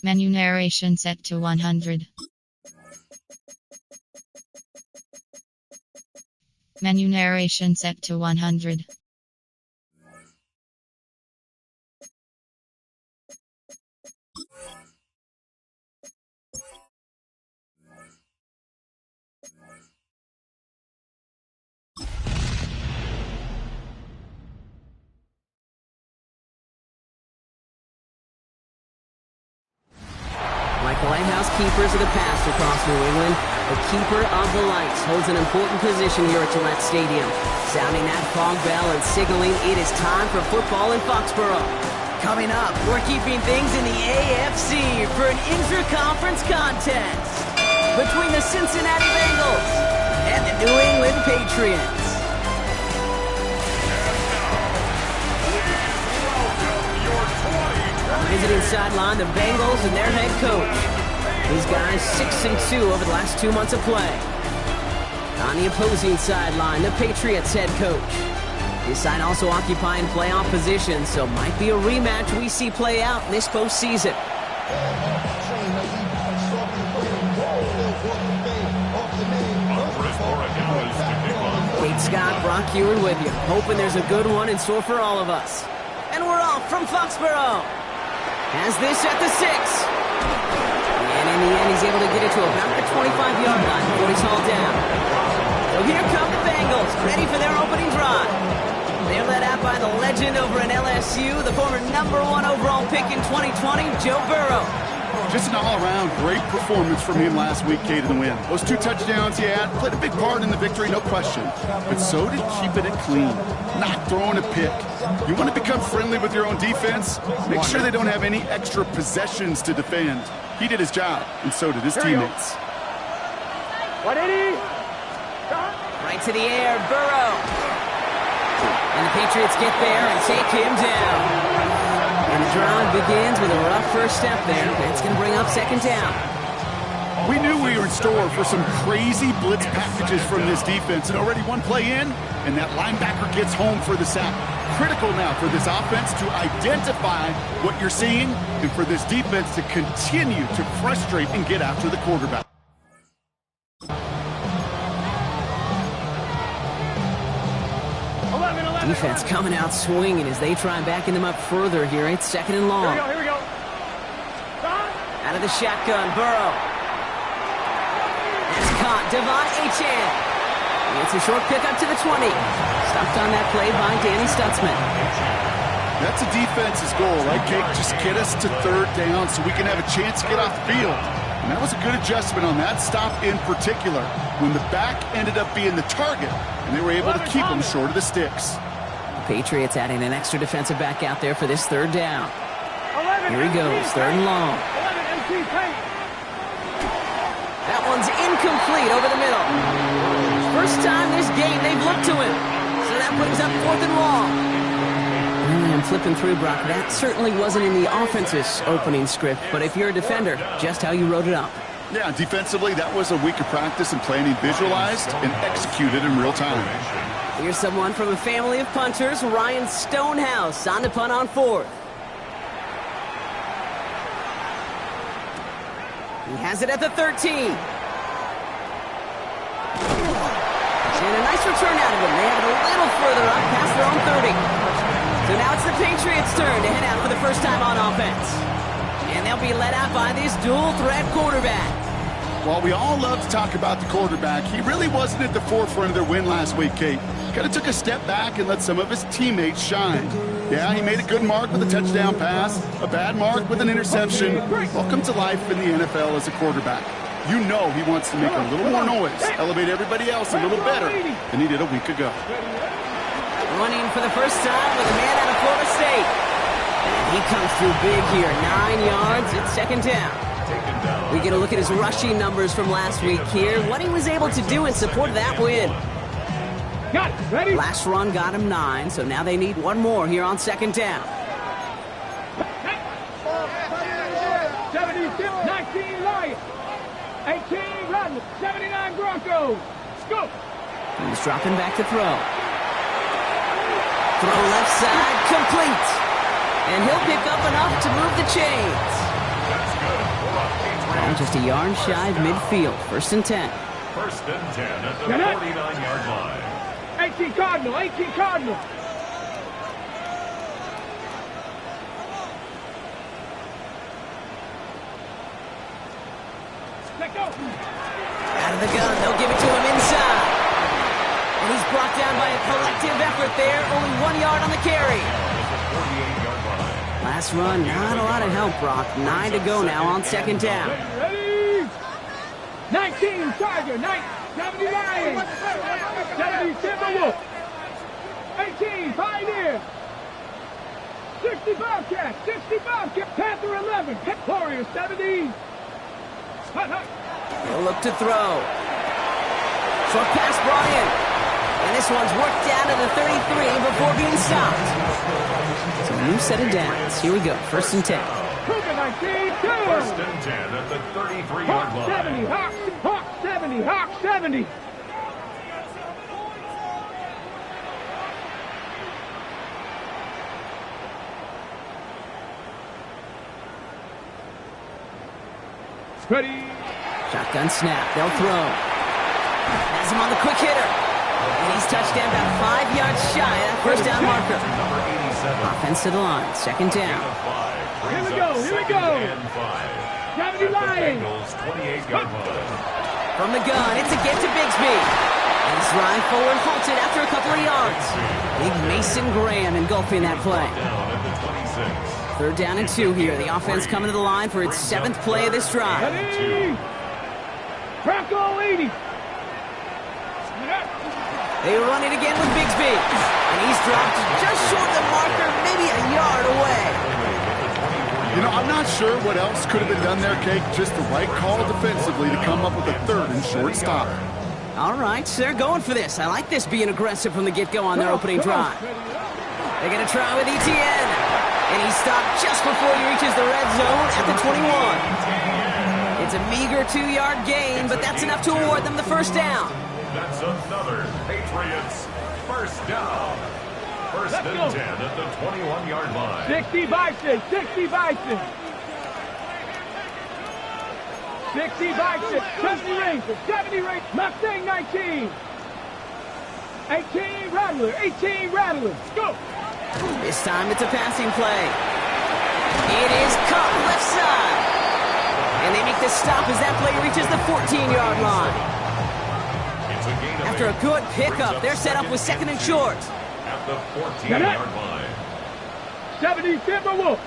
Menu narration set to 100. Menu narration set to 100. Like the lighthouse keepers of the past across New England, the keeper of the lights holds an important position here at Gillette Stadium, sounding that fog bell and signaling it is time for football in Foxborough. Coming up, we're keeping things in the AFC for an intra-conference contest between the Cincinnati Bengals and the New England Patriots. Visiting sideline, the Bengals and their head coach. These guys 6-2 over the last 2 months of play. On the opposing sideline, the Patriots head coach. His side also occupying playoff positions, so might be a rematch we see play out this postseason. Kate Scott, Brock Ewan with you, hoping there's a good one in store for all of us. And we're off from Foxborough. Has this at the 6. And in the end, he's able to get it to about the 25-yard line before he's hauled down. So here come the Bengals, ready for their opening drive. They're led out by the legend over in LSU, the former #1 overall pick in 2020, Joe Burrow. Just an all-around great performance from him last week, Kate, in the win. Those 2 touchdowns he had played a big part in the victory, no question. But so did keeping it clean, not throwing a pick. You want to become friendly with your own defense? Make sure they don't have any extra possessions to defend. He did his job, and so did his teammates. What did he? Right to the air, Burrow. And the Patriots get there and take him down. And the drive begins with a rough first step there. That's going to bring up second down. We knew we were in store for some crazy blitz packages from this defense, and already one play in, and that linebacker gets home for the sack. Critical now for this offense to identify what you're seeing and for this defense to continue to frustrate and get after the quarterback. Defense coming out swinging as they try backing them up further here. It's second and long. Here we go. Out of the shotgun, Burrow. It's caught, Devon Achane. It's a short pickup to the 20. Stopped on that play by Danny Stutzman. That's a defense's goal, right, Kate? Just get us to third down so we can have a chance to get off the field. And that was a good adjustment on that stop in particular, when the back ended up being the target, and they were able to keep him short of the sticks. The Patriots adding an extra defensive back out there for this third down. Here he goes, third and long. That one's incomplete over the middle. First time this game they've looked to him. So that brings up fourth and long. I'm flipping through, Brock. That certainly wasn't in the offense's opening script, but if you're a defender, just how you wrote it up. Yeah, defensively, that was a week of practice and planning visualized and executed in real time. Here's someone from a family of punters, Ryan Stonehouse, on the punt on fourth. He has it at the 13. And a nice return out of him. They have it a little further up past their own 30. So now it's the Patriots' turn to head out for the first time on offense. And they'll be led out by this dual-threat quarterback. While we all love to talk about the quarterback, he really wasn't at the forefront of their win last week, Kate. Kind of took a step back and let some of his teammates shine. Yeah, he made a good mark with a touchdown pass, a bad mark with an interception. Welcome to life in the NFL as a quarterback. You know he wants to make a little more noise, elevate everybody else a little better than he did a week ago. Running for the first time with a man out of Florida State. And he comes through big here, 9 yards, it's second down. We get a look at his rushing numbers from last week here, what he was able to do in support of that win. Got it. Ready? Last run got him 9, so now they need one more here on second down. 76, 19 Lions. 18 Run, 79 Broncos. Go. He's dropping back to throw. Throw left side, complete. And he'll pick up enough to move the chains. And just a yard shy of midfield. 1st and 10. 1st and 10 at the 49-yard line. 18 Cardinal, 18 Cardinal. Let go. Out of the gun, they'll give it to him inside. And he's brought down by a collective effort there. Only 1 yard on the carry. Last run, not a lot of help, Brock. 9 to go now on 2nd down. Ready? 19 Tiger, 70 Lions, 70 Timberwolf, 18 Pioneer, 60 Bobcat, 60 Bobcat, Panther 11, Warrior 70. Hut, hut. He'll look to throw. Short pass brought in. And this one's worked down to the 33 before being stopped. So a new set of downs. Here we go. 1st and 10. Cougar 19, 2. 1st and 10 at the 33-yard Hawk line. 70, Hawk 70, Hawk 70. Ready? Shotgun snap. They'll throw. Has him on the quick hitter. And he's touchdown about 5 yards shy of that 1st down marker. Number 87. Offense to the line. 2nd down. Here we go, here we go. 70 Lions. Bengals 28-yard line. From the gun, it's a get to Bigsby. And he's running forward, halted after a couple of yards. Big Mason Graham engulfing that play. Down at the 26. 3rd down and 2 here. The offense coming to the line for its 7th play of this drive. Ready? Bronco 80. They run it again with Bigsby. And he's dropped just short of the marker, maybe a yard away. You know, I'm not sure what else could have been done there, Cake. Just the right call defensively to come up with a 3rd and short stop. All right, so they're going for this. I like this being aggressive from the get-go on their opening drive. They're going to try with ETN. And he stopped just before he reaches the red zone at the 21. It's a meager 2-yard gain, but that's enough to award them the 1st down. That's another Patriots 1st down. 1st and 10 at the 21-yard line. 60 Bison, 60 Bison. 60 Bison, 70 Ranger, 70 Ranger, Mustang 19. 18 Rattler, 18 Rattler. Go. This time it's a passing play. It is caught left side. And they make the stop as that play reaches the 14-yard line. It's a gain of After a 8. good pickup, they're set up with 2nd and short. At the 14-yard line. 70 Timberwolf.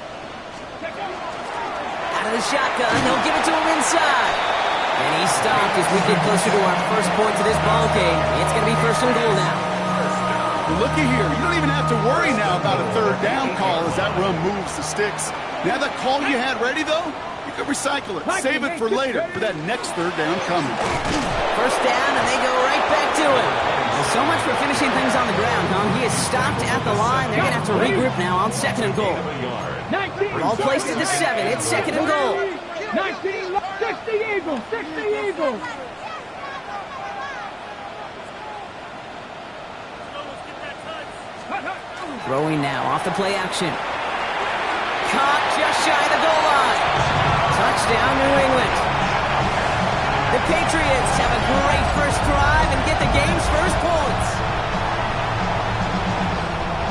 Out of the shotgun, they'll give it to him inside. And he stopped as we get closer to our first point to this ball game. It's going to be 1st and goal now. Well, looky here. You don't even have to worry now about a 3rd down call as that run moves the sticks. Now that call you had ready, though, you could recycle it. Save it for later for that next 3rd down coming. 1st down, and they go right back to him. Well, so much for finishing things on the ground, huh? He is stopped at the line. They're going to have to regroup now on 2nd and goal. 19. Ball placed at the 7. It's 2nd and goal. 19, 60 Eagles, 60 Eagles. Throwing now off the play action. Caught just shy of the goal line. Touchdown, New England. The Patriots have a great first drive and get the game's first points.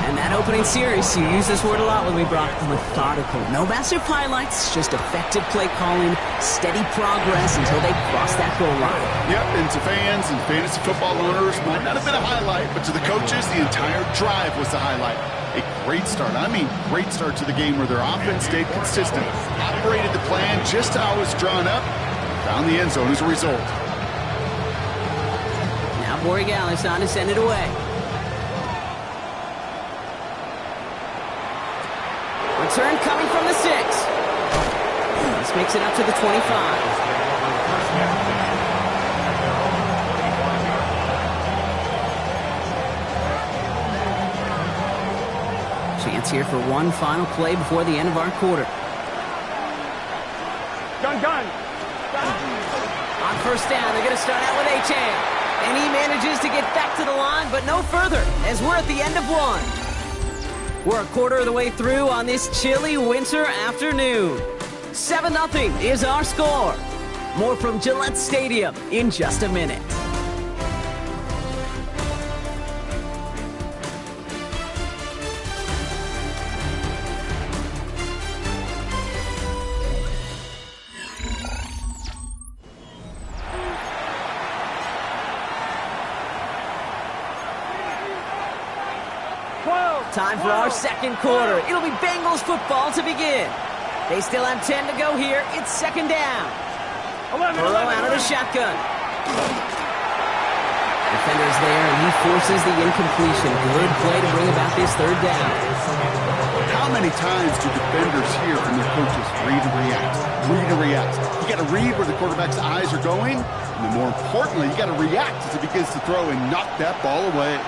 And that opening series, you use this word a lot when we brought methodical. No massive highlights, just effective play calling, steady progress until they cross that goal line. Yep, and to fans and fantasy football owners, might not have been a highlight, but to the coaches, the entire drive was the highlight. A great start. I mean, great start to the game where their offense stayed consistent, operated the plan just how it was drawn up, found the end zone as a result. Now Borregales on to send it away. Return coming from the 6. This makes it up to the 25. Chance here for one final play before the end of our quarter. Gun. On 1st down, they're going to start out with Achane. And he manages to get back to the line, but no further, as we're at the end of one. We're a quarter of the way through on this chilly winter afternoon. 7-0 is our score. More from Gillette Stadium in just a minute. Time for our second quarter. It'll be Bengals football to begin. They still have 10 to go here. It's second down. Burrow out of the shotgun. Defender's there, and he forces the incompletion. Good play to bring about this third down. How many times do defenders hear from their coaches, read and react, read and react? You got to read where the quarterback's eyes are going, and then more importantly, you got to react as he begins to throw and knock that ball away.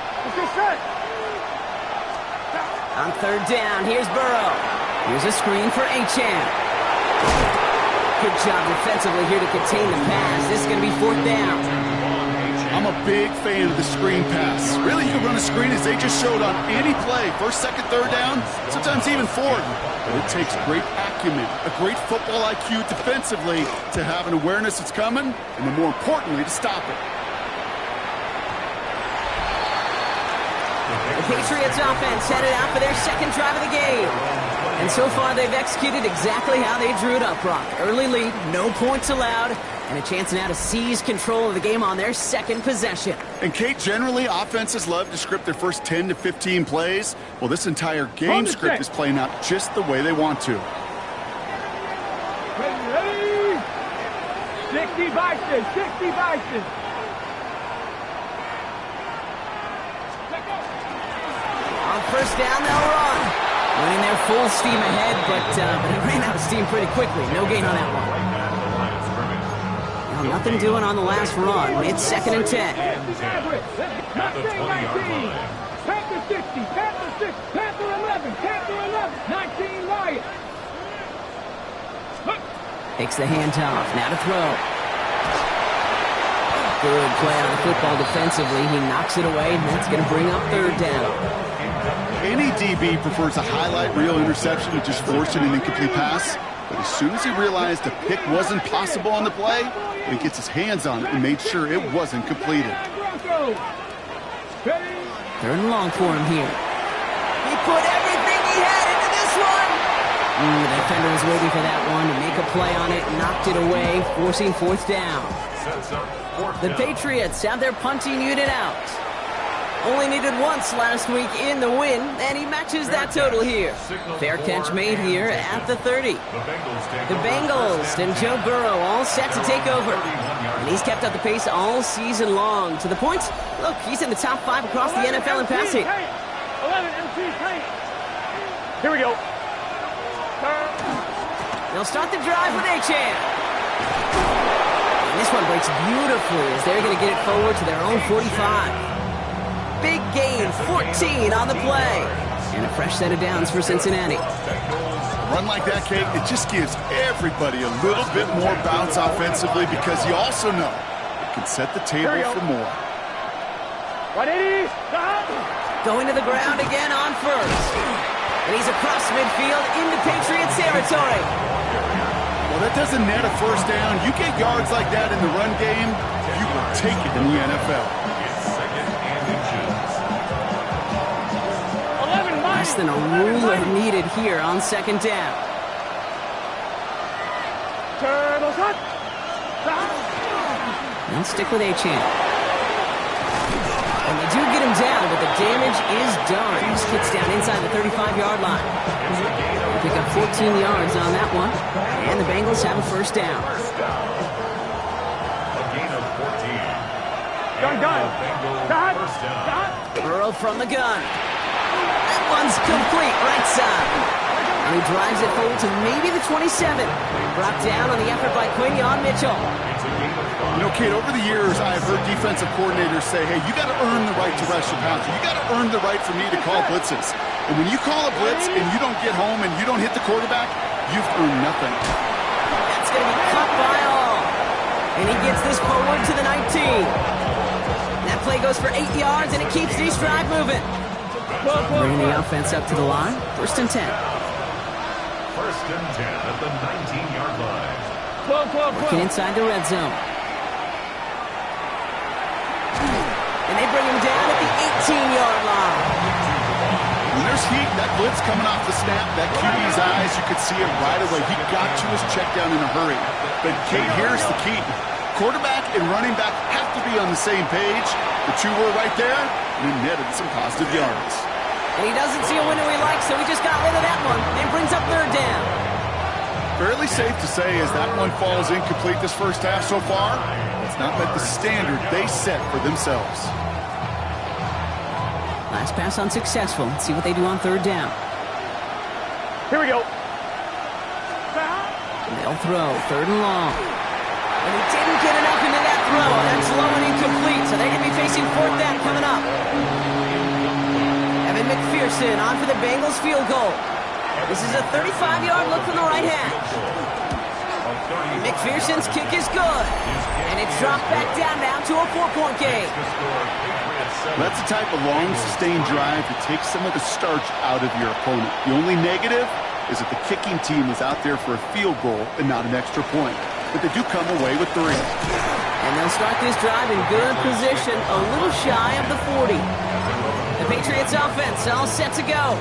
On third down, here's Burrow. Here's a screen for Achane. Good job defensively here to contain the pass. This is going to be fourth down. I'm a big fan of the screen pass. Really, you can run a screen as they just showed on any play. First, second, third down, sometimes even fourth. But it takes great acumen, a great football IQ defensively to have an awareness it's coming, and then more importantly, to stop it. The Patriots offense headed out for their second drive of the game. And so far, they've executed exactly how they drew it up, Brock. Early lead, no points allowed, and a chance now to seize control of the game on their second possession. And, Kate, generally, offenses love to script their first 10 to 15 plays. Well, this entire game script is playing out just the way they want to. Ready? 60 Bison, 60 Bison. First down, they'll run. Running their full steam ahead, but it ran out of steam pretty quickly. No gain on that one. Now, nothing doing on the last run. It's second and 10. Panther 60, Panther 6, Panther 11, Panther 11, 19 Lions. Takes the handoff. Now to throw. Good play on the football defensively. He knocks it away, and that's going to bring up third down. Any DB prefers a highlight reel interception to just forcing an incomplete pass. But as soon as he realized a pick wasn't possible on the play, he gets his hands on it and made sure it wasn't completed. Third and long for him here. He put everything he had into this one. The defender was waiting for that one to make a play on it, knocked it away, forcing fourth down. The Patriots have their punting unit out. Only needed once last week in the win, and he matches that total here. Fair catch made here at the 30. The Bengals and Joe Burrow all set to take over. And he's kept up the pace all season long. To the point, look, he's in the top 5 across the NFL in passing. 11 MC Tank. Here we go. They'll start the drive with Achane. And this one breaks beautifully as they're going to get it forward to their own 45. Big gain, 14 on the play. And a fresh set of downs for Cincinnati. A run like that, Kate, it just gives everybody a little bit more bounce offensively because you also know it can set the table for more. 180, stop. Going to the ground again on first. And he's across midfield into Patriots territory. Well, that doesn't net a first down. You get yards like that in the run game, you will take it in the NFL. Less than a ruler needed here on second down. Turtle cut. They'll stick with Achane. And they do get him down, but the damage is done. He just gets down inside the 35-yard line. They pick up 14 yards on that one, and the Bengals have a first down. Gun. Burrow from the gun. One's complete, right side. And he drives it forward to maybe the 27. Brought down on the effort by Quinion Mitchell. You know, Kate, over the years, I've heard defensive coordinators say, hey, you got to earn the right to rush your passer. You got to earn the right for me to call blitzes. And when you call a blitz and you don't get home and you don't hit the quarterback, you've earned nothing. That's going to be cut by all. And he gets this forward to the 19. That play goes for 8 yards, and it keeps this drive moving. Bringing the offense up to the line. First and 10. First and 10 at the 19-yard line. 12. Working inside the red zone. And they bring him down at the 18-yard line. When there's heat, that blitz coming off the snap, that QB's eyes, you could see it right away. He got to his check down in a hurry. But Kate, here's the key. Quarterback and running back have to be on the same page. The two were right there, and he netted some positive yards. And he doesn't see a window he likes, so he just got rid of that one and brings up third down. Fairly safe to say as that one falls incomplete this first half so far, it's not met the standard they set for themselves. Last pass unsuccessful. Let's see what they do on third down. Here we go. They'll throw third and long. And he didn't get enough into that throw. That's low and incomplete, so they're going to be facing fourth down coming up. Evan McPherson on for the Bengals field goal. This is a 35-yard look from the right hash. McPherson's kick is good. And it's dropped back down now to a 4-point game. That's the type of long, sustained drive that takes some of the starch out of your opponent. The only negative is that the kicking team is out there for a field goal and not an extra point. But they do come away with 3. And they'll start this drive in good position, a little shy of the 40. The Patriots offense all set to go.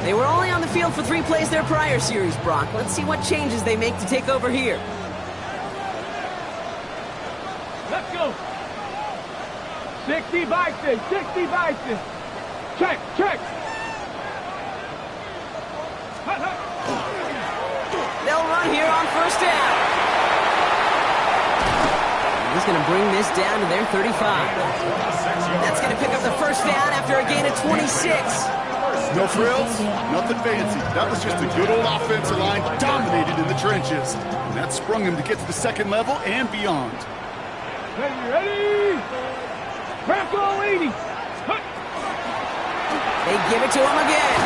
They were only on the field for 3 plays their prior series, Brock. Let's see what changes they make to take over here. Let's go. 60 Bison. Check. They'll run here on first down. He's going to bring this down to their 35. That's going to pick up the first down after a gain of 26. No frills, nothing fancy. That was just a good old offensive line dominated in the trenches. And that sprung him to get to the second level and beyond. Ready? Bronco 80. They give it to him again.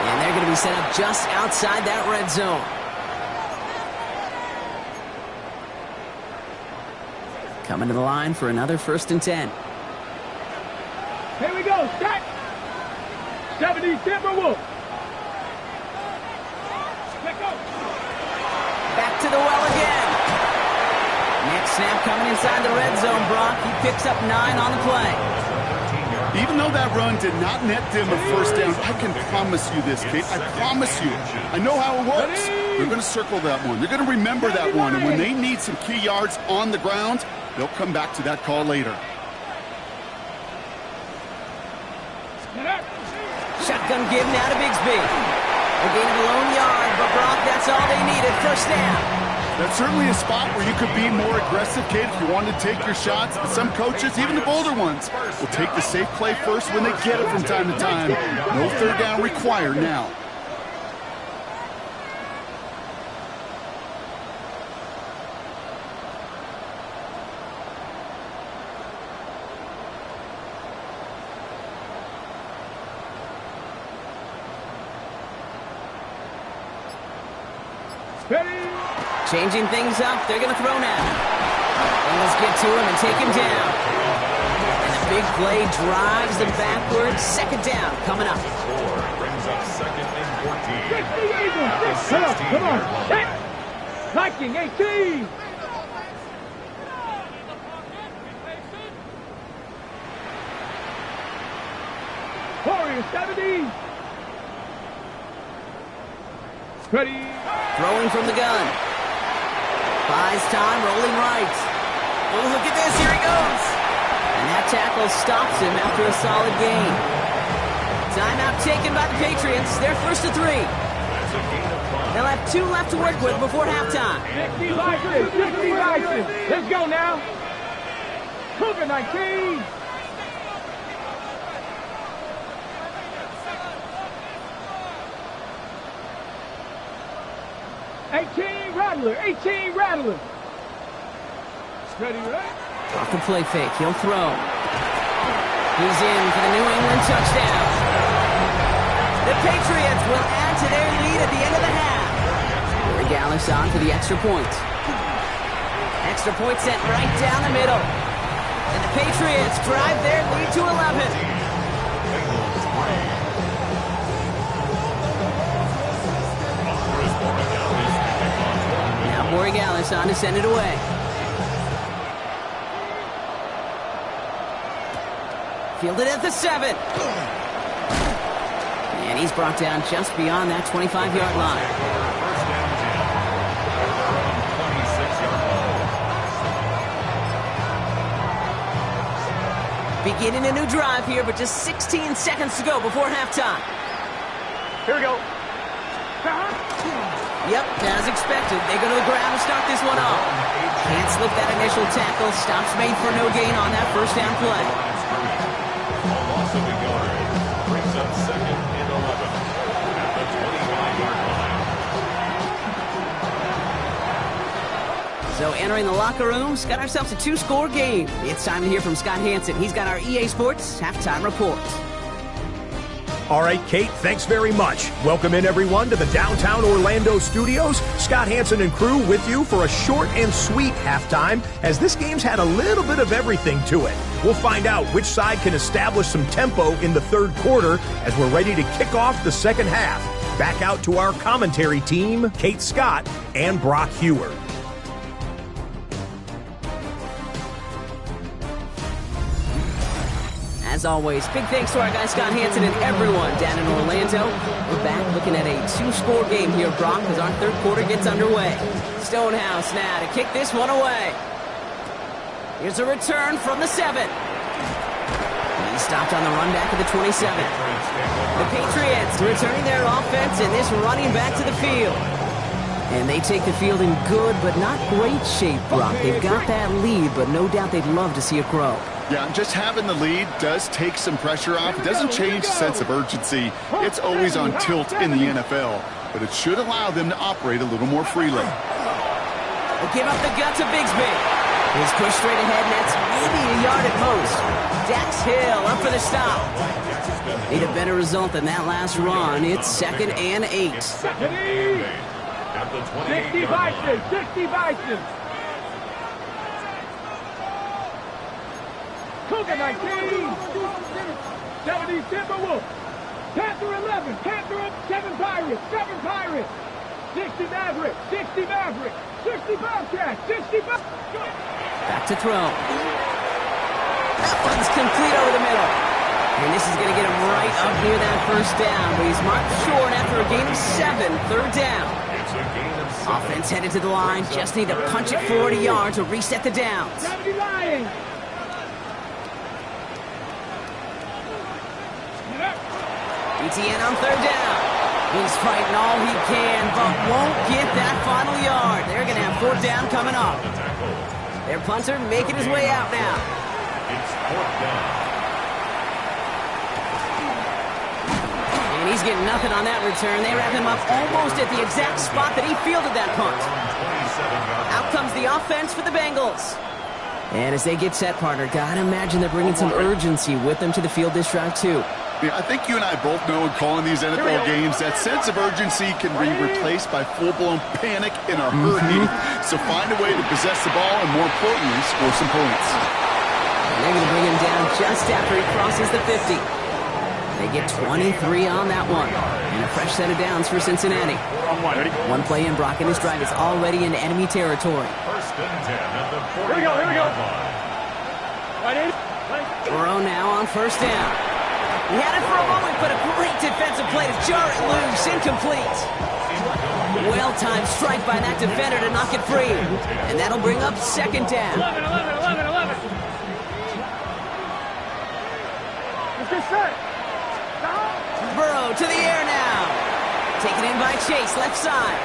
And they're going to be set up just outside that red zone. Coming to the line for another first and 10. Here we go. Set. 70 Timberwolves. Let's go. Back to the well again. Next snap coming inside the red zone, Brock. He picks up 9 on the play. Even though that run did not net them a first down, I can promise you this, Kate. I promise you. I know how it works. They're going to circle that one. They're going to remember that one. And when they need some key yards on the ground, they'll come back to that call later. Shotgun give now to Bigsby. A gain of a lone yard, but Brock, that's all they needed. First down. That's certainly a spot where you could be more aggressive, Kate, if you wanted to take your shots. But some coaches, even the bolder ones, will take the safe play first when they get it from time to time. No third down required now. Ready? Changing things up, they're going to throw now. And let's get to him and take him down. And a big play drives them backwards. Second down coming up. Brings up second and 14. Come on. Hit. Viking 18. Warriors 70. Ready? Throwing from the gun. Buys time, rolling right. Oh, look at this, here he goes. And that tackle stops him after a solid gain. Timeout taken by the Patriots. They're first to 3. They'll have 2 left to work with before halftime. 60 Bison. Let's go now. Cougar 19. $18 Rattler. Ready, right? Off the play fake, he'll throw. He's in for the New England touchdown. The Patriots will add to their lead at the end of the half. Regalis on for the extra point. Extra point sent right down the middle. And the Patriots drive their lead to 11. force on to send it away. Fielded at the 7. And he's brought down just beyond that 25-yard line. First and 10 from 26-yard line. Beginning a new drive here, but just 16 seconds to go before halftime. Here we go. Yep, as expected, they go to the ground to start this one off. Can't slip that initial tackle. Stops made for no gain on that first down play. A loss of a yard brings up second and 11 at the 25-yard line. So entering the locker rooms, got ourselves a 2-score game. It's time to hear from Scott Hanson. He's got our EA Sports halftime report. All right, Kate, thanks very much. Welcome in, everyone, to the downtown Orlando studios. Scott Hanson and crew with you for a short and sweet halftime, as this game's had a little bit of everything to it. We'll find out which side can establish some tempo in the third quarter as we're ready to kick off the second half. Back out to our commentary team, Kate Scott and Brock Hewer. As always, big thanks to our guy Scott Hanson and everyone down in Orlando. We're back looking at a 2-score game here, Brock, as our third quarter gets underway. Stonehouse now to kick this one away. Here's a return from the 7. He stopped on the run back of the 27. The Patriots returning their offense and this running back to the field. And they take the field in good but not great shape, Brock. They've got that lead, but no doubt they'd love to see it grow. Yeah, just having the lead does take some pressure off. It doesn't change the sense of urgency. It's always on tilt in the NFL, but it should allow them to operate a little more freely. They'll give up the gut to Bigsby. He's pushed straight ahead, and that's maybe a yard at most. Dax Hill up for the stop. Need a better result than that last run. It's 2nd and 8. At the 60 Vikings, 60 Vikings. Cougar 19. 70 Timberwolves. Panther 11. Panther up. 7 Pirates. 7 Pirates. 60 Mavericks. 60 Mavericks. 60 Bobcats. 60 Bobcats. Back to throw. That one's complete over the middle. And this is going to get him right up near that first down. But he's marked short after a gain of 7. Third down. It's a gain of 7. Offense headed to the line. Just need to punch it 40 yards to reset the downs. 70 Lions. ETN on third down. He's fighting all he can, but won't get that final yard. They're going to have fourth down coming up. Their punter making his way out now. It's fourth down. And he's getting nothing on that return. They wrap him up almost at the exact spot that he fielded that punt. Out comes the offense for the Bengals. And as they get set, partner, gotta imagine they're bringing some urgency with them to the field this drive, too. Yeah, I think you and I both know in calling these NFL games that sense of urgency can be replaced by full-blown panic in a hurry. So find a way to possess the ball and, more importantly, score some points. And they're going to bring him down just after he crosses the 50. They get 23 on that one. And a fresh set of downs for Cincinnati. One play in, Brock, and this drive is already in enemy territory. First and 10 at the 40 Here we go. Burrow now on first down. He had it for a moment, but a great defensive play to jar it loose. Incomplete. Well-timed strike by that defender to knock it free. And that'll bring up second down. 11. It's just set. Burrow to the air now. Taken in by Chase, left side.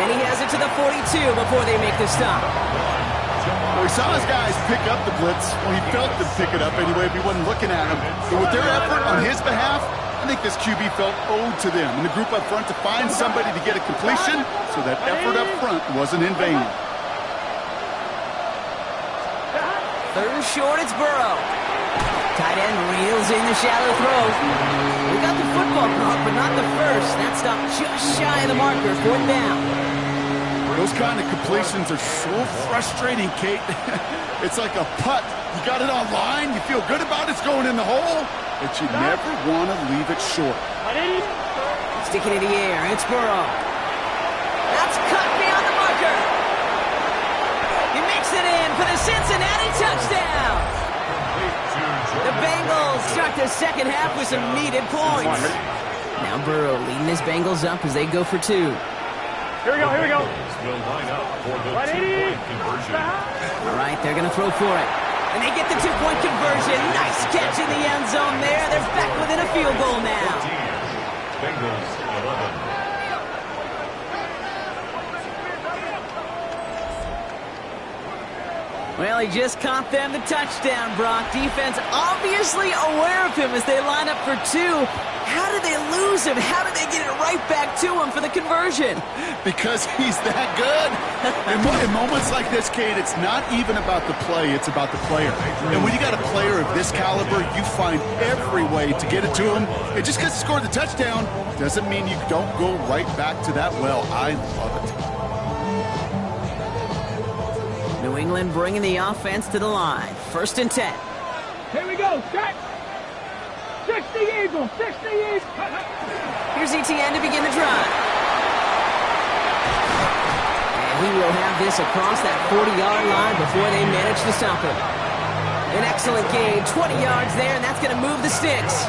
And he has it to the 42 before they make the stop. Well, we saw his guys pick up the blitz. Well, he felt them pick it up anyway if he wasn't looking at him. But with their effort on his behalf, I think this QB felt owed to them and the group up front to find somebody to get a completion, so that effort up front wasn't in vain. Third and short, it's Burrow. Tight end reels in the shallow throw. We got the football clock, but not the first. That stopped just shy of the marker, fourth down. Those kind of completions are so frustrating, Kate. It's like a putt. You got it on line, you feel good about it's going in the hole, but you never want to leave it short. Sticking in the air, it's Burrow. That's cut beyond the marker. it in for the Cincinnati touchdown. The Bengals start the second half with some needed points. Now Burrow leading his Bengals up as they go for two. Here we go, here we go. Will line up for the two-point conversion. All right, they're going to throw for it. And they get the two-point conversion. Nice catch in the end zone there. They're back within a field goal now. 14, Bengals 11. Well, he just caught them the touchdown, Brock. Defense obviously aware of him as they line up for two. How did they lose him? How did they get it right back to him for the conversion? Because he's that good. In moments like this, Kate, it's not even about the play, it's about the player. And when you got a player of this caliber, you find every way to get it to him. And just because he scored the touchdown doesn't mean you don't go right back to that well. I love it. New England bringing the offense to the line. 1st and 10. Here we go, set. 60 Eagles, 60 Eagles. Here's ETN to begin the drive. And he will have this across that 40-yard line before they manage to stop him. An excellent gain, 20 yards there, and that's going to move the sticks.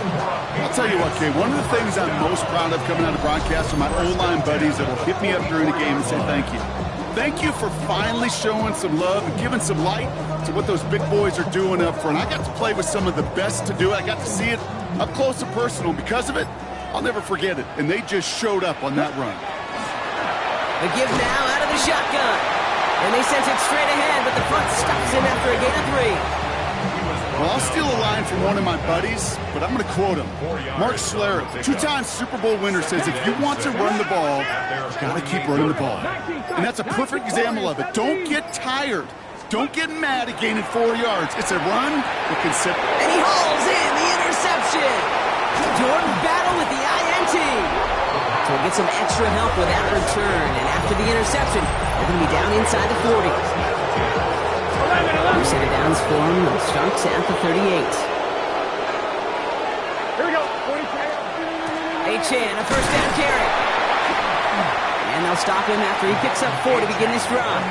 I'll tell you what, Kate, one of the things I'm most proud of coming out of broadcast are my O-line buddies that will hit me up during the game and say thank you. Thank you for finally showing some love and giving some light to what those big boys are doing up front. I got to play with some of the best to do it. I got to see it up close and personal. Because of it, I'll never forget it. And they just showed up on that run. The give now out of the shotgun. And they sent it straight ahead, but the front stops him after a gain of 3. Well, I'll steal a line from one of my buddies, but I'm going to quote him. Mark Schlereth, 2-time Super Bowl winner, says if you want to run the ball, you've got to keep running the ball. And that's a perfect example of it. Don't get tired. Don't get mad at gaining 4 yards. It's a run that can set. And he hauls in the interception. Jordan battle with the INT. So we'll get some extra help with that return. And after the interception, they're going to be down inside the 40. We set it downs for him. The Sharks at the 38. Here we go, 8-Chan, a first down carry. And they'll stop him after he picks up 4 to begin this drive.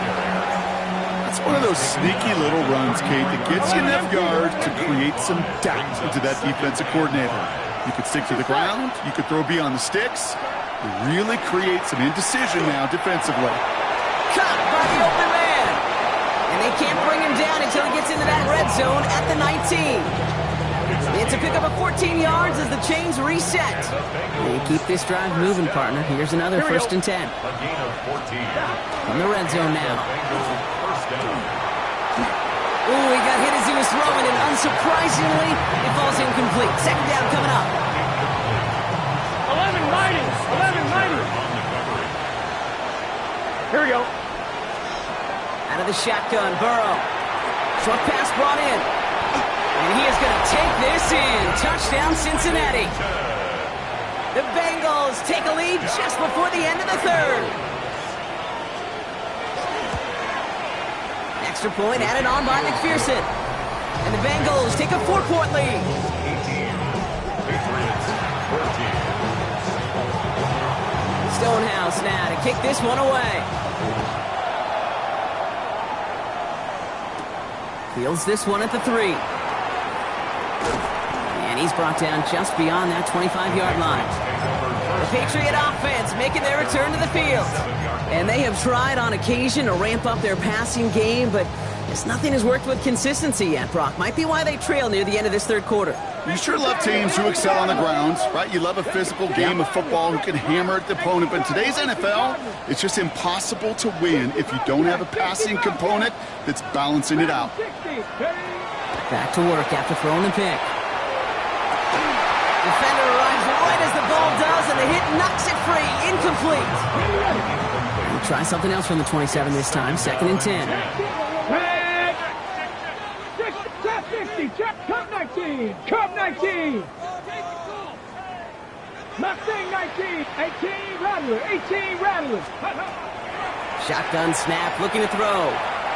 That's one of those sneaky little runs, Kate, that gets you enough yards to create some doubt into that defensive coordinator. You could stick to the ground. You could throw beyond the sticks. It really creates some indecision now defensively. Caught by the open man. And they can't bring him down until he gets into that red zone at the 19. It's a pickup of 14 yards as the chains reset. They keep this drive moving, partner. Here's another 1st and 10. A gain of 14. In the red zone now. First down. Ooh, he got hit as he was throwing, and unsurprisingly, it falls incomplete. 2nd down coming up. 11 mighty, 11 mighty. Here we go. Out of the shotgun, Burrow. Short pass brought in. And he is going to take this in. Touchdown, Cincinnati. The Bengals take a lead just before the end of the 3rd. Extra point added on by McPherson. And the Bengals take a 4-point lead. 18. Patriots 14. Stonehouse now to kick this one away. Fields this one at the 3. And he's brought down just beyond that 25-yard line. The Patriot offense making their return to the field. And they have tried on occasion to ramp up their passing game, but just nothing has worked with consistency yet, Brock. Might be why they trail near the end of this 3rd quarter. You sure love teams who excel on the ground, right? You love a physical game of football who can hammer at the opponent. But in today's NFL, it's just impossible to win if you don't have a passing component that's balancing it out. Back to work after throwing the pick. Defender arrives right as the ball does, and the hit knocks it free. Incomplete. We'll try something else from the 27 this time. 2nd and 10. Check 60, check Cub 19, Cub 19. Mustang 19, 18 Rattler, 18 Rattler. Shotgun snap, looking to throw.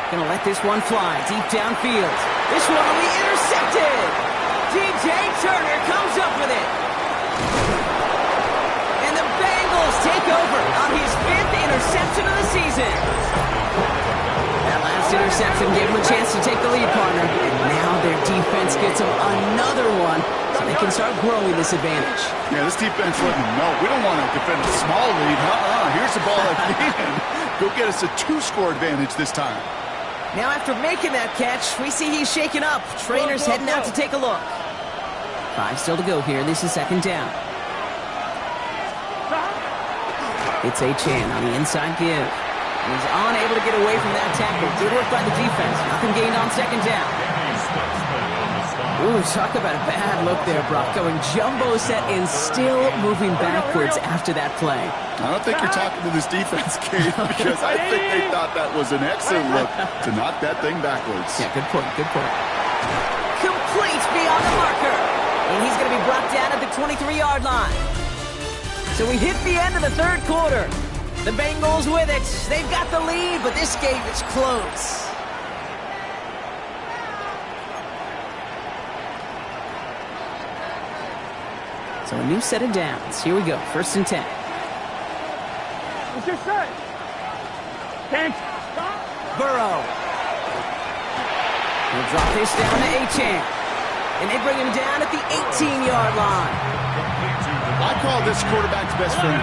Gonna let this one fly deep downfield. This one will be intercepted. DJ Turner comes up with it. And the Bengals take over on his 5th interception of the season. That last interception interception gave them a chance to take the lead, partner. And now their defense gets them another one, so they can start growing this advantage. Yeah, this defense let them know. We don't want to defend a small lead. Here's the ball at the end. Go get us a 2-score advantage this time. Now after making that catch, we see he's shaken up. Trainer's heading out to take a look. 5 still to go here. This is second down. It's Achane on the inside give. And he's unable to get away from that tackle. Good work by the defense. Nothing gained on second down. Ooh, talk about a bad look there, Brock. Going jumbo set and still moving backwards after that play. I don't think you're talking to this defense, Kate, because I think they thought that was an excellent look to knock that thing backwards. Yeah, good point, good point. Complete beyond the marker. And he's going to be brought down at the 23-yard line. So we hit the end of the third quarter. The Bengals with it. They've got the lead, but this game is close. So a new set of downs. Here we go. 1st and 10. What's your set? Thanks. Burrow. He'll drop this down to Achane. And they bring him down at the 18-yard line. I call this quarterback's best friend.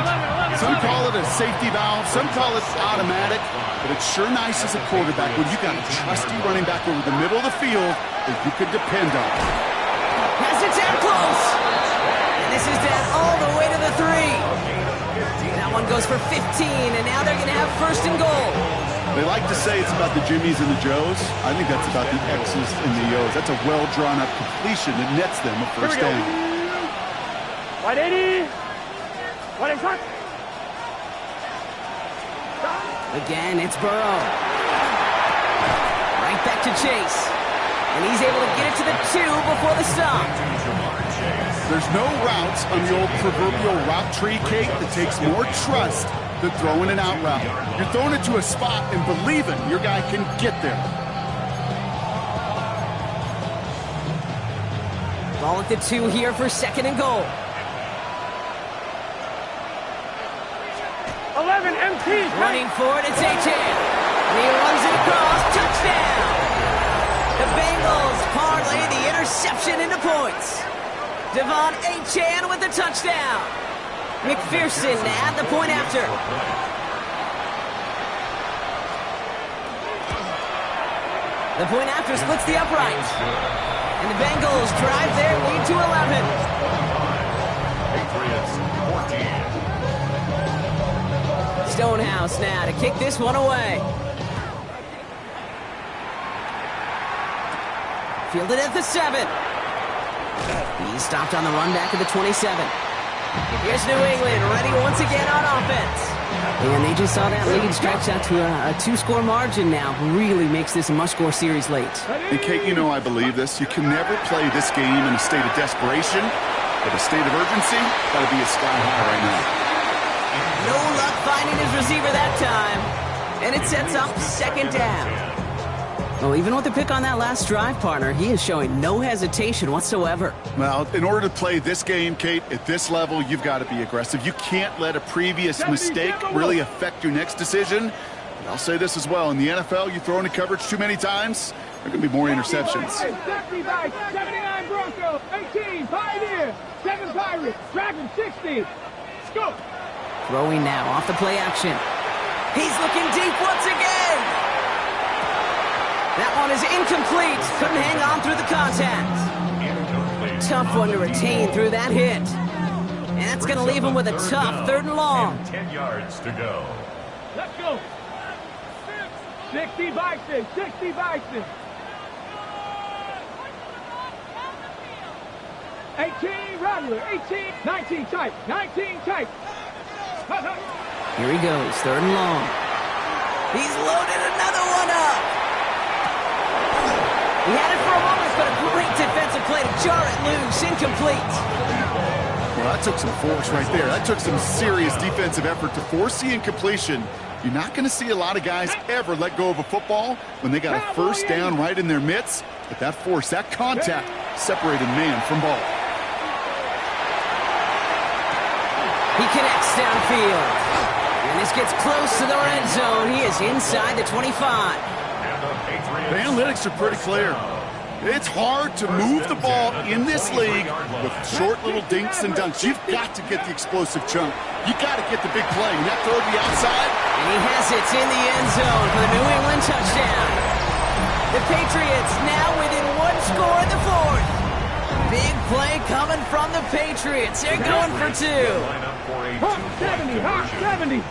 Some call it a safety valve, some call it automatic, but it's sure nice as a quarterback when you got a trusty running back over the middle of the field that you could depend on. Has it down close. And this is down all the way to the 3. That one goes for 15, and now they're going to have 1st and goal. They like to say it's about the Jimmies and the Joes. I think that's about the X's and the O's. That's a well-drawn-up completion that nets them a first down. 180. 180. Again, it's Burrow. Right back to Chase. And he's able to get it to the 2 before the stop. There's no routes on the old proverbial route tree, Kate, that takes more trust than throwing an out route. You're throwing it to a spot and believing your guy can get there. Ball at the 2 here for 2nd and goal. 11 MT. Running for it, it's Achane. And he runs it across. Touchdown! The Bengals parlay the interception into points. Devon Achane with the touchdown. McPherson at the point after. The point after splits the upright. And the Bengals drive their lead to 11. Patriots 14. Stonehouse now to kick this one away. Fielded at the 7. He's stopped on the run back at the 27. Here's New England ready once again on offense. And they just saw that lead stretch out to a 2-score margin now. Really makes this a must-score series late. And Kate, you know I believe this. You can never play this game in a state of desperation, but a state of urgency got to be a sky high right now. No luck finding his receiver that time. And it sets up 2nd down. Well, even with the pick on that last drive, partner, he is showing no hesitation whatsoever. Well, in order to play this game, Kate, at this level, you've got to be aggressive. You can't let a previous mistake really affect your next decision. But I'll say this as well. In the NFL, you throw into coverage too many times, there are going to be more interceptions. 79 Broncos. 18 Pioneers. 7 Pirates. Dragon 60. Scoop. Throwing now off the play action. He's looking deep once again. That one is incomplete. Couldn't hang on through the contact. Tough one to retain through that hit. And that's going to leave him with a tough 3rd and long. 10 yards to go. Let's go. 60 Bison. 60 Bison. 18 Rattler. 18. 19 tight. 19 tight. Here he goes. 3rd and long. He's loaded another one up. He had it for a moment, but a great defensive play to jar it loose. Incomplete. Well, that took some force right there. That took some serious defensive effort to force the incompletion. You're not going to see a lot of guys ever let go of a football when they got a 1st down right in their midst. But that force, that contact, separated man from ball. He connects downfield. And this gets close to the red zone. He is inside the 25. And the The analytics are pretty clear. It's hard to move the ball in this league with short little dinks and dunks. You've got to get the explosive chunk. You got to get the big play. Net throw to the outside. And he has it in the end zone for the New England touchdown. The Patriots now within one score in the fourth. Big play coming from the Patriots. They're going for two. Hot 70, hot 70.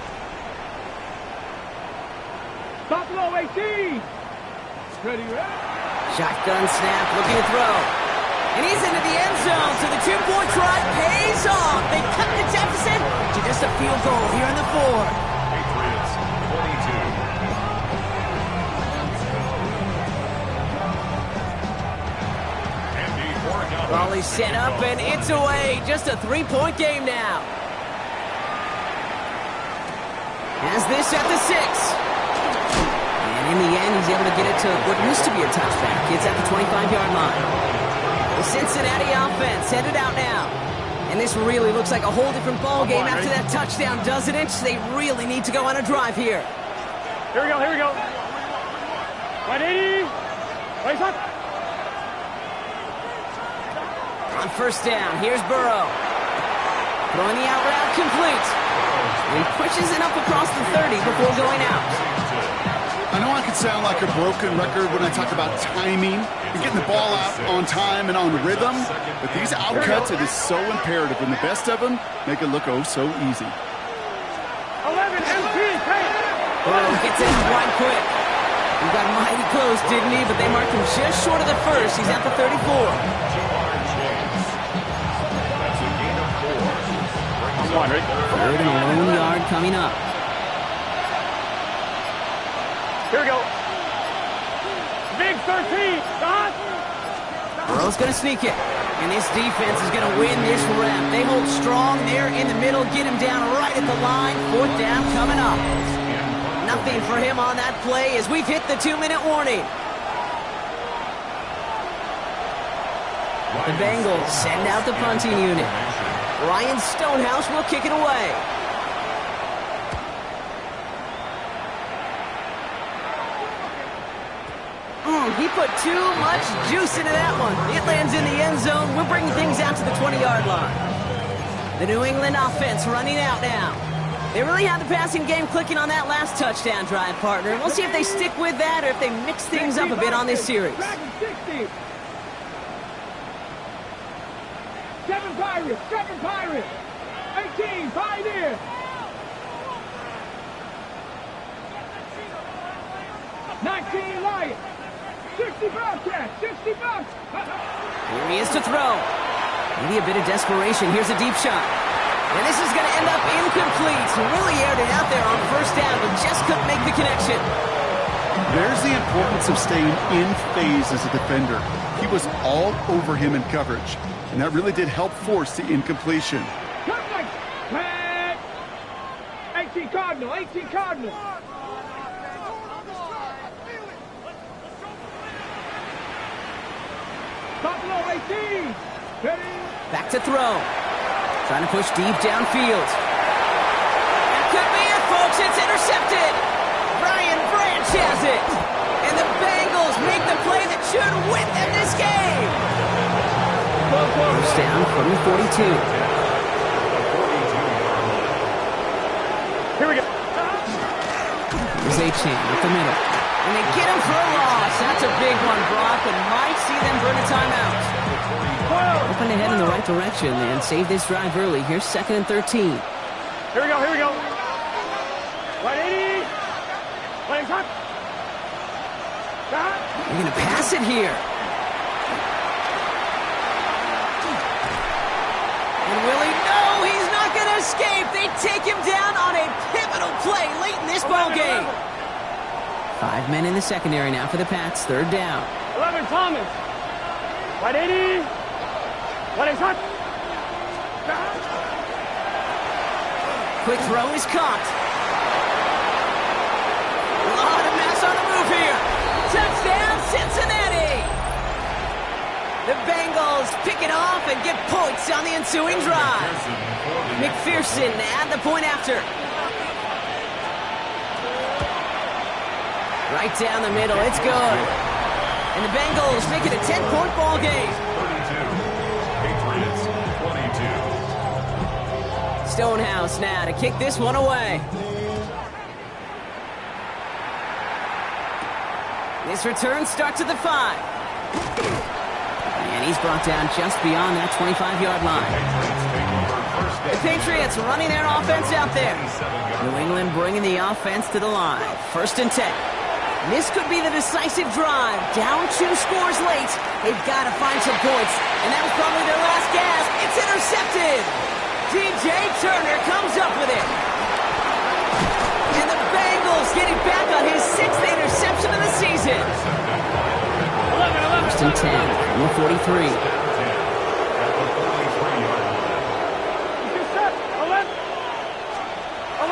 Buffalo 18. Ready, ready. Shotgun snap, looking to throw. And he's into the end zone, so the two-point try pays off. They cut the deficit to just a field goal here in the fourth. Patriots 22. Raleigh set up, and it's away. Just a three-point game now. Has this at the 6. In the end, he's able to get it to what used to be a touchback. It's at the 25-yard line. The Cincinnati offense headed out now. And this really looks like a whole different ball game after that touchdown, doesn't it? They really need to go on a drive here. Here we go, here we go. 180. Race up. On first down, here's Burrow. Throwing the out route complete. And pushes it up across the 30 before going out. I know I could sound like a broken record when I talk about timing and getting the ball out on time and on rhythm, but these outcuts, it is so imperative, and the best of them make it look oh so easy. 11 MP. Burrow gets in right quick. He got mighty close, didn't he? But they marked him just short of the first. He's at the 34. That's a gain of 4. Third and a lone yard coming up. Here we go. Big 13. Dot. Burrow's going to sneak it. And this defense is going to win this rep. They hold strong there in the middle, get him down right at the line. Fourth down coming up. Nothing for him on that play as we've hit the 2-minute warning. The Bengals send out the punting unit. Ryan Stonehouse will kick it away. He put too much juice into that one. It lands in the end zone. We're bringing things out to the 20-yard line. The New England offense running out now. They really had the passing game clicking on that last touchdown drive, partner. We'll see if they stick with that or if they mix things up a bit on this series. 60. 7 Pirates, 7 Pirates. 18, Pioneer. 19 Lions. 60 Bobcats, 60 Bobcats. Here he is to throw. Maybe a bit of desperation. Here's a deep shot. And this is going to end up incomplete. He really aired it out there on first down, but just couldn't make the connection. There's the importance of staying in phase as a defender. He was all over him in coverage, and that really did help force the incompletion. 18 Cardinal, 18 Cardinal. Buffalo 18. Ready. Back to throw. Trying to push deep downfield. That could be it, folks. It's intercepted. Brian Branch has it. And the Bengals make the play that should win them this game. First down from the 42. Here we go. There's Achane up the middle. And they get him for a loss. That's a big one, Brock, and might see them burn a timeout. Hoping to head in the right direction and save this drive early. Here's 2nd and 13. Here we go, here we go. 180. Playing top. They're going to pass it here. And will he? No, he's not going to escape. They take him down on a pivotal play late in this ball game. 5 men in the secondary now for the Pats. Third down. 11 Thomas. 180. 180. Quick throw is caught. A lot of mass on the move here. Touchdown, Cincinnati. The Bengals pick it off and get points on the ensuing drive. McPherson at the point after. Right down the middle. It's good. And the Bengals make it a 10-point ball game. 32. Patriots 22. Stonehouse now to kick this one away. This return starts at the 5. And he's brought down just beyond that 25-yard line. The Patriots running their offense out there. New England bringing the offense to the line. 1st and 10. This could be the decisive drive. Down 2 scores late. They've got to find some points. And that was probably their last gasp. It's intercepted. DJ Turner comes up with it. And the Bengals getting back on his 6th interception of the season. 1st and 10 from the 43.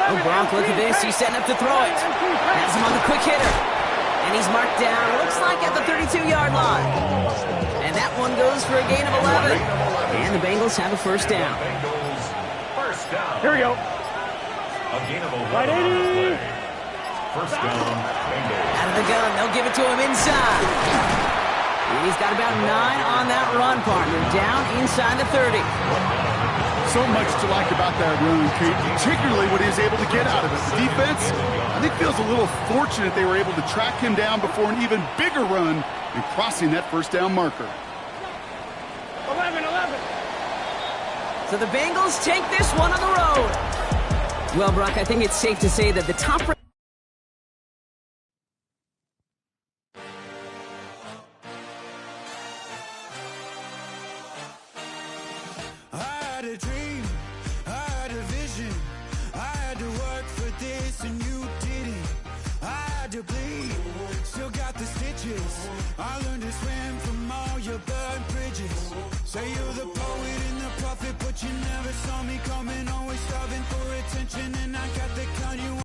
Oh, Gronk, look at this. He's setting up to throw it. Has him on the quick hitter. And he's marked down, looks like at the 32-yard line. And that one goes for a gain of 11. And the Bengals have a 1st down. First down. Here we go. A gain of 11. Right, 80. First down, Bengals. Out of the gun, they'll give it to him inside. And he's got about 9 on that run, partner. Down inside the 30. So much to like about that run, Kate, particularly what he was able to get out of it. The defense, I think, feels a little fortunate they were able to track him down before an even bigger run and crossing that 1st down marker. 11. So the Bengals take this one on the road. Well, Brock, I think it's safe to say that the top... Dream, I had a vision, I had to work for this and you didn't. I had to bleed, still got the stitches. I learned to swim from all your burned bridges. Say you're the poet and the prophet, but you never saw me coming. Always starving for attention, and I got the kind you